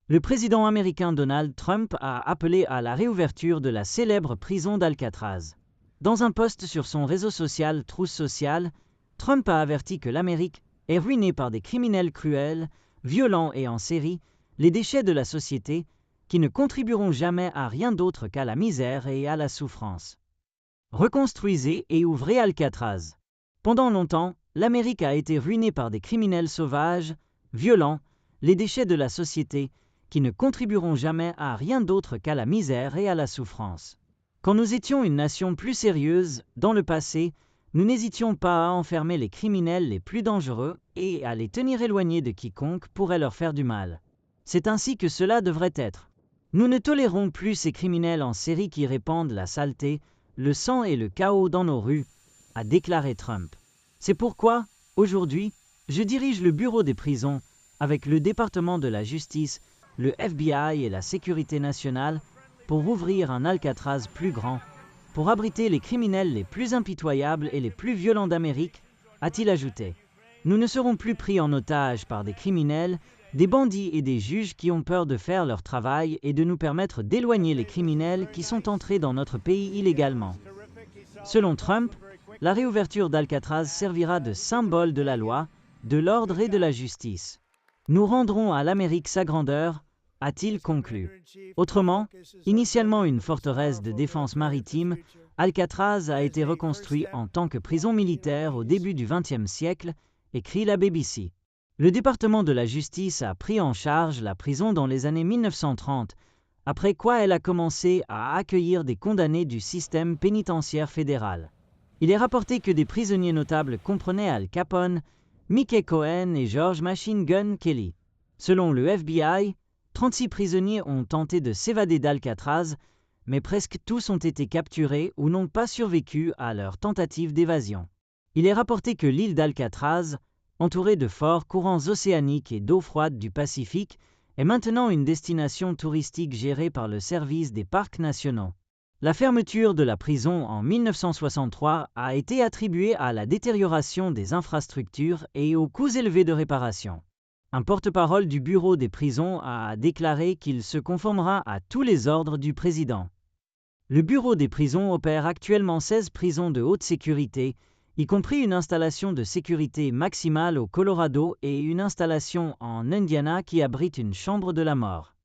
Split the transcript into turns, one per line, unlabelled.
Le président américain Donald Trump a appelé à la réouverture de la célèbre prison d'Alcatraz. Dans un post sur son réseau social Truth Social, Trump a averti que l'Amérique est ruinée par des criminels cruels, violents et en série, les déchets de la société, qui ne contribueront jamais à rien d'autre qu'à la misère et à la souffrance. Reconstruisez et ouvrez Alcatraz. Pendant longtemps, l'Amérique a été ruinée par des criminels sauvages, violents, les déchets de la société, qui ne contribueront jamais à rien d'autre qu'à la misère et à la souffrance. Quand nous étions une nation plus sérieuse, dans le passé, nous n'hésitions pas à enfermer les criminels les plus dangereux et à les tenir éloignés de quiconque pourrait leur faire du mal. C'est ainsi que cela devrait être. Nous ne tolérons plus ces criminels en série qui répandent la saleté, le sang et le chaos dans nos rues, a déclaré Trump. C'est pourquoi, aujourd'hui, je dirige le bureau des prisons, avec le département de la justice, le FBI et la sécurité nationale, pour ouvrir un Alcatraz plus grand, pour abriter les criminels les plus impitoyables et les plus violents d'Amérique, a-t-il ajouté. Nous ne serons plus pris en otage par des criminels, des bandits et des juges qui ont peur de faire leur travail et de nous permettre d'éloigner les criminels qui sont entrés dans notre pays illégalement. Selon Trump, la réouverture d'Alcatraz servira de symbole de la loi, de l'ordre et de la justice. Nous rendrons à l'Amérique sa grandeur, a-t-il conclu. Autrement, initialement une forteresse de défense maritime, Alcatraz a été reconstruit en tant que prison militaire au début du XXe siècle, écrit la BBC. Le département de la justice a pris en charge la prison dans les années 1930, après quoi elle a commencé à accueillir des condamnés du système pénitentiaire fédéral. Il est rapporté que des prisonniers notables comprenaient Al Capone, Mickey Cohen et George Machine Gun Kelly. Selon le FBI, 36 prisonniers ont tenté de s'évader d'Alcatraz, mais presque tous ont été capturés ou n'ont pas survécu à leur tentative d'évasion. Il est rapporté que l'île d'Alcatraz, entourée de forts courants océaniques et d'eau froide du Pacifique, est maintenant une destination touristique gérée par le service des parcs nationaux. La fermeture de la prison en 1963 a été attribuée à la détérioration des infrastructures et aux coûts élevés de réparation. Un porte-parole du bureau des prisons a déclaré qu'il se conformera à tous les ordres du président. Le bureau des prisons opère actuellement 16 prisons de haute sécurité, y compris une installation de sécurité maximale au Colorado et une installation en Indiana qui abrite une chambre de la mort.